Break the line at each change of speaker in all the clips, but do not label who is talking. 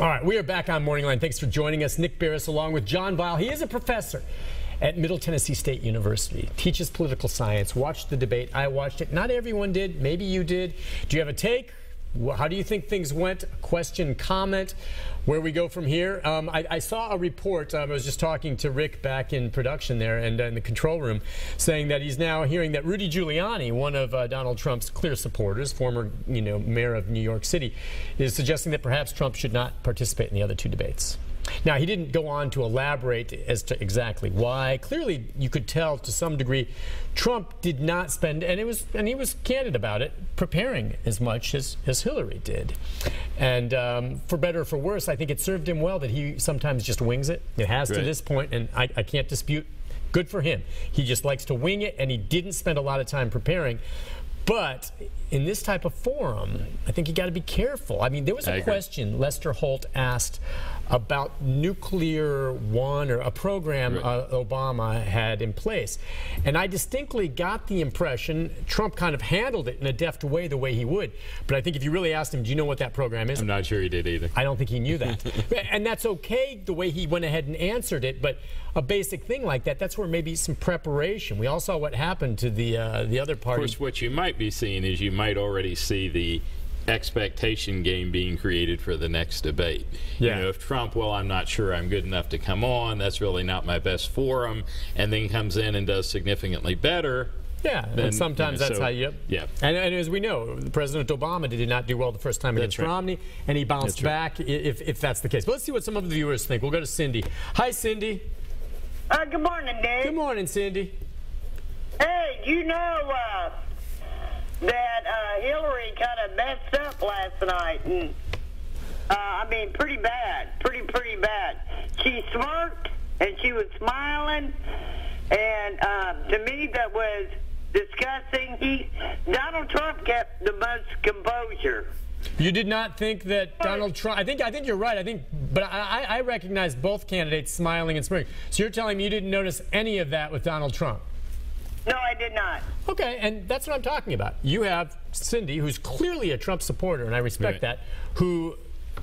All right, we are back on Morning Line. Thanks for joining us. Nick Barris along with John Weil. He is a professor at Middle Tennessee State University. Teaches political science. Watched the debate. I watched it. Not everyone did. Maybe you did. Do you have a take? How do you think things went? Question, comment, where we go from here. I saw a report. I was just talking to Rick back in production there and in the control room, saying that he's now hearing that Rudy Giuliani, one of Donald Trump's clear supporters, former mayor of New York City, is suggesting that perhaps Trump should not participate in the other two debates. Now, he didn't go on to elaborate as to exactly why. Clearly, you could tell to some degree Trump did not spend, and he was candid about it, preparing as much as Hillary did. And for better or for worse, I think it served him well that he sometimes just wings it. It has to this point, and I can't dispute. Good for him. He just likes to wing it, and he didn't spend a lot of time preparing. But in this type of forum, I think you got to be careful. I mean, there was a question Lester Holt asked about Nuclear One, or a program Obama had in place. And I distinctly got the impression Trump kind of handled it in a deft way, the way he would. But I think if you really asked him, do you know what that program is?
I'm not sure he did either.
I don't think he knew that. And that's okay, the way he went ahead and answered it. But a basic thing like that, that's where maybe some preparation. We all saw what happened to the other party.
Of course, what you might be seeing is you might already see the expectation game being created for the next debate.
Yeah.
You know, if Trump, well, I'm not sure I'm good enough to come on, that's really not my best forum, and then comes in and does significantly better.
Yeah,
then,
and sometimes that's how you...
Yeah.
And as we know, President Obama did not do well the first time against Romney, and he bounced back if that's the case. But let's see what some of the viewers think. We'll go to Cindy. Hi, Cindy.
Good morning, Dave.
Good morning, Cindy.
Hey, you know that Hillary kind of messed up last night, and I mean, pretty bad, pretty bad. She smirked and she was smiling, and to me that was disgusting. Donald Trump kept the most composure.
You did not think that Donald Trump... I think you're right. But I recognize both candidates smiling and smirking. So you're telling me you didn't notice any of that with Donald Trump?
No, I did not.
Okay, and that's what I'm talking about. You have Cindy, who's clearly a Trump supporter, and I respect that, who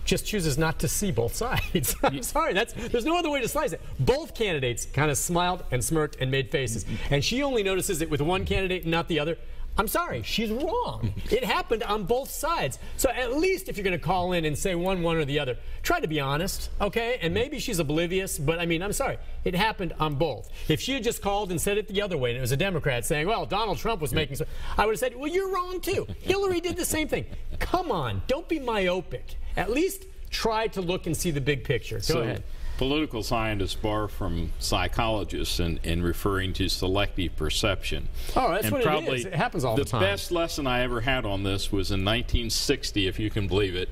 just chooses not to see both sides. I'm sorry, there's no other way to slice it. Both candidates kind of smiled and smirked and made faces, and she only notices it with one candidate and not the other. I'm sorry, she's wrong. It happened on both sides. So at least if you're going to call in and say one or the other, try to be honest, okay? And maybe she's oblivious, but I mean, I'm sorry. It happened on both. If she had just called and said it the other way, and it was a Democrat saying, well, Donald Trump was making... I would have said, well, you're wrong too. Hillary did the same thing. Come on, don't be myopic. At least try to look and see the big picture. Go ahead.
Political scientists borrow from psychologists in referring to selective perception.
Oh, that's what it is. It happens all the time.
The best lesson I ever had on this was in 1960, if you can believe it,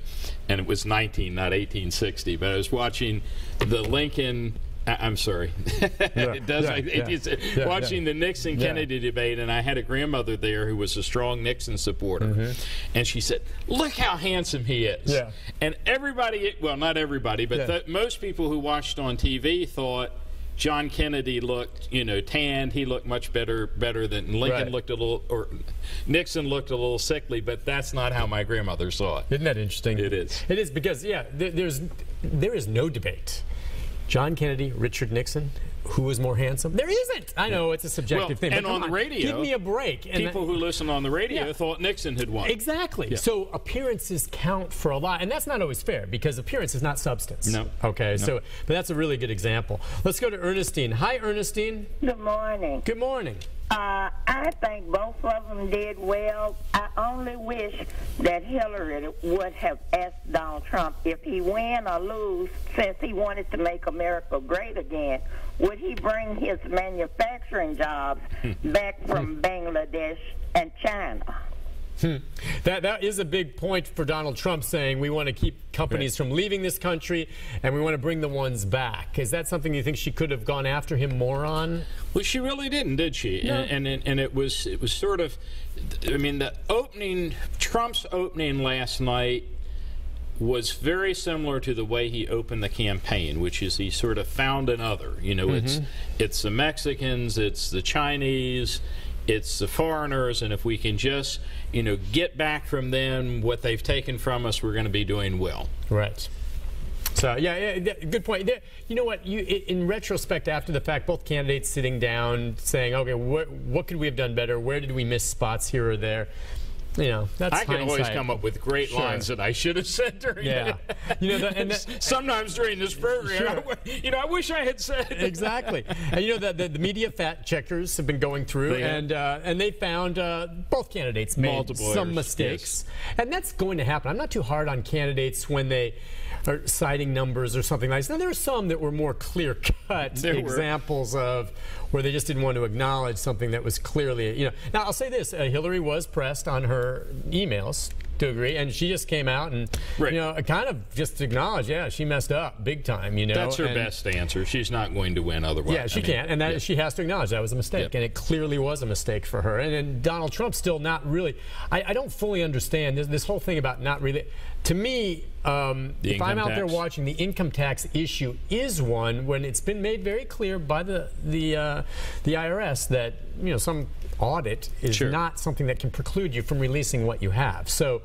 and it was 19, not 1860. But I was watching the Lincoln. I'm sorry. Watching the Nixon-Kennedy debate, and I had a grandmother there who was a strong Nixon supporter, and she said, "Look how handsome he is." Yeah. And everybody, well, not everybody, but most people who watched on TV thought John Kennedy looked, tanned. He looked much better than Lincoln looked a little, or Nixon looked a little sickly. But that's not how my grandmother saw it.
Isn't that interesting?
It is.
It is, because there is no debate. John Kennedy, Richard Nixon, who was more handsome? There isn't. I know it's a subjective thing.
And
but
on the radio,
give me a break. And
people who listen on the radio thought Nixon had won.
Exactly. Yeah. So appearances count for a lot, and that's not always fair because appearance is not substance.
No.
Okay. No. So, but that's a really good example. Let's go to Ernestine. Hi, Ernestine.
Good morning.
Good morning.
I think both of them did well. I only wish that Hillary would have asked Donald Trump if he win or lose, since he wanted to make America great again, would he bring his manufacturing jobs back from Bangladesh and China?
That is a big point for Donald Trump, saying we want to keep companies from leaving this country and we want to bring the ones back. Is that something you think she could have gone after him more on?
Well, she really didn't, did she? No. And it was sort of, I mean, Trump's opening last night was very similar to the way he opened the campaign, which is he sort of found another. It's the Mexicans, it's the Chinese, it's the foreigners, and if we can just, get back from them what they've taken from us, we're going to be doing well.
Right. So yeah, good point. You know what? In retrospect, after the fact, both candidates sitting down, saying, "Okay, what could we have done better? Where did we miss spots here or there?" You know, that's
I can always
hindsight.
come up with great lines that I should have said during it.
You know,
sometimes during this program, I wish I had said
exactly. And you know the media fact checkers have been going through, and they found both candidates made
multiple
some
errors.
mistakes, and that's going to happen. I'm not too hard on candidates when they are citing numbers or something like that. Now there are some that were more clear-cut examples of where they just didn't want to acknowledge something that was clearly, Now I'll say this: Hillary was pressed on her emails to agree, and she just came out and kind of just acknowledged, she messed up big time.
That's her best answer. She's not going to win otherwise.
Yeah, she can't, and she has to acknowledge that was a mistake, and it clearly was a mistake for her. And then Donald Trump still not really. I don't fully understand this whole thing about not really. To me, if I'm out there watching, the income tax issue is one when it's been made very clear by the IRS that some audit is not something that can preclude you from releasing what you have. So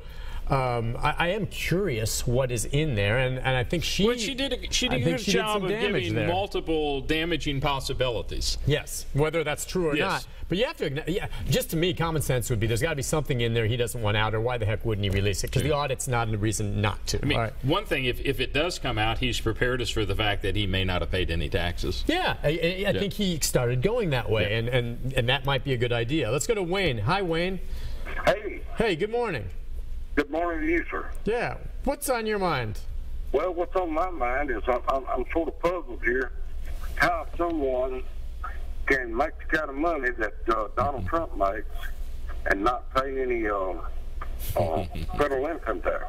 I am curious what is in there, and I think she did a good job of giving
multiple damaging possibilities.
Yes, whether that's true or not. But you have to, just to me, common sense would be there's got to be something in there he doesn't want out, or why the heck wouldn't he release it? Because the audit's not a reason not to.
I mean, one thing, if it does come out, he's prepared us for the fact that he may not have paid any taxes.
Yeah, I think he started going that way, and that might be a good idea. Let's go to Wayne. Hi, Wayne.
Hey.
Hey, good morning.
Good morning to you, sir.
Yeah. What's on your mind?
Well, what's on my mind is I'm sort of puzzled here how someone can make the kind of money that Donald Trump makes and not pay any federal income tax.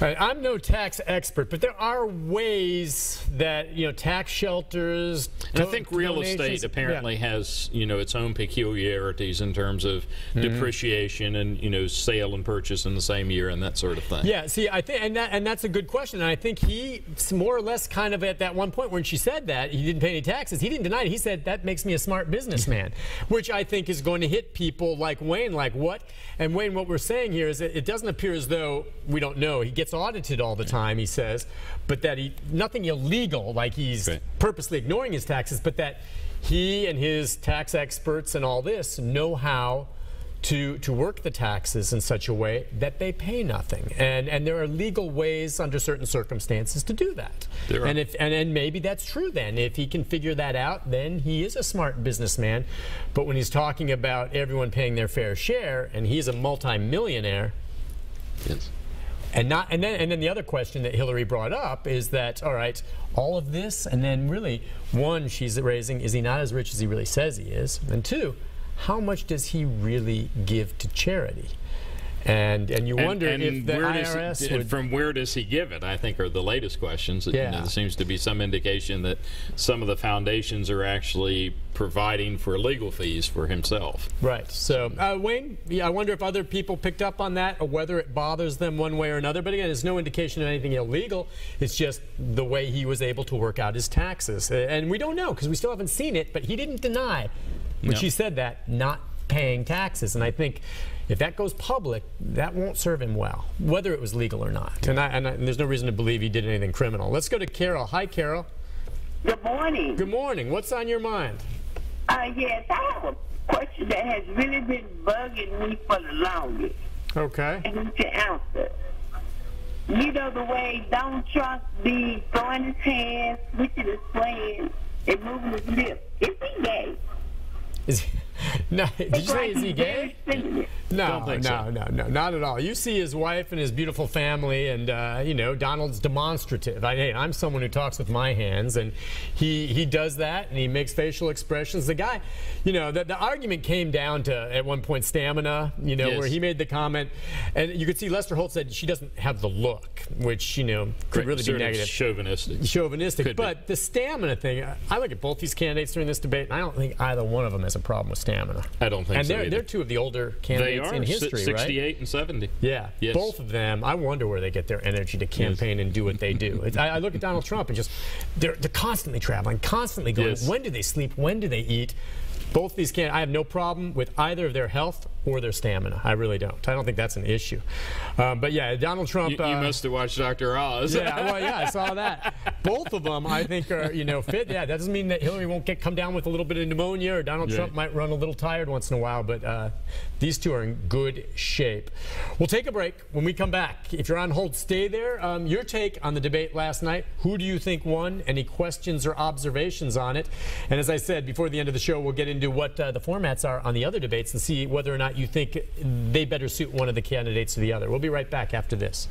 Right, I'm no tax expert, but there are ways that tax shelters.
And I think real estate apparently has its own peculiarities in terms of depreciation and sale and purchase in the same year and that sort of thing.
Yeah, see, I think and that's a good question. And I think he's more or less kind of at that one point when she said that he didn't pay any taxes. He didn't deny it. He said that makes me a smart businessman, which I think is going to hit people like Wayne. Like what? And Wayne, what we're saying here is that it doesn't appear as though we don't know. He gets audited all the time, he says, but that nothing illegal, like he's purposely ignoring his taxes, but that he and his tax experts and all this know how to work the taxes in such a way that they pay nothing, and there are legal ways under certain circumstances to do that. And maybe that's true. Then if he can figure that out, then he is a smart businessman. But when he's talking about everyone paying their fair share, and he's a multi-millionaire, and then the other question that Hillary brought up is that, all right, all of this, and then really, one, she's raising, is he not as rich as he really says he is? And two, how much does he really give to charity? And you wonder if the IRS would...
From where does he give it, I think, are the latest questions. There seems to be some indication that some of the foundations are actually providing for legal fees for himself.
Right. So, Wayne, I wonder if other people picked up on that or whether it bothers them one way or another. But again, there's no indication of anything illegal. It's just the way he was able to work out his taxes. And we don't know because we still haven't seen it, but he didn't deny, when she said that, not paying taxes. And I think if that goes public, that won't serve him well, whether it was legal or not. And there's no reason to believe he did anything criminal. Let's go to Carol. Hi, Carol.
Good morning.
Good morning. What's on your mind?
Yes, I have a question that has really been bugging me for the longest.
Okay.
I need to answer. You know the way Donald Trump be throwing his hands, switching his swaying, and moving his lips. Is he gay?
No, did you say is he gay? No, not at all. You see his wife and his beautiful family, and Donald's demonstrative. I'm someone who talks with my hands, and he does that, and he makes facial expressions. The guy, the argument came down to at one point stamina, where he made the comment, and you could see Lester Holt said she doesn't have the look, which could really be negative, chauvinistic. But the stamina thing, I look at both these candidates during this debate, and I don't think either one of them has a problem with stamina.
I don't think so.
And they're two of the older candidates in history,
68 and 70.
Yeah, yes. Both of them. I wonder where they get their energy to campaign and do what they do. I look at Donald Trump and just they're constantly traveling, constantly going. When do they sleep? When do they eat? Both these candidates, I have no problem with either of their health or their stamina. I really don't. I don't think that's an issue. But yeah, Donald Trump.
You must have watched Dr. Oz.
Yeah, well, yeah, I saw that. Both of them, I think, are fit. Yeah, that doesn't mean that Hillary won't come down with a little bit of pneumonia, or Donald Trump might run a little tired once in a while. But these two are in good shape. We'll take a break. When we come back, if you're on hold, stay there. Your take on the debate last night. Who do you think won? Any questions or observations on it? And as I said, before the end of the show, we'll get into what the formats are on the other debates and see whether or not you think they better suit one of the candidates or the other. We'll be right back after this.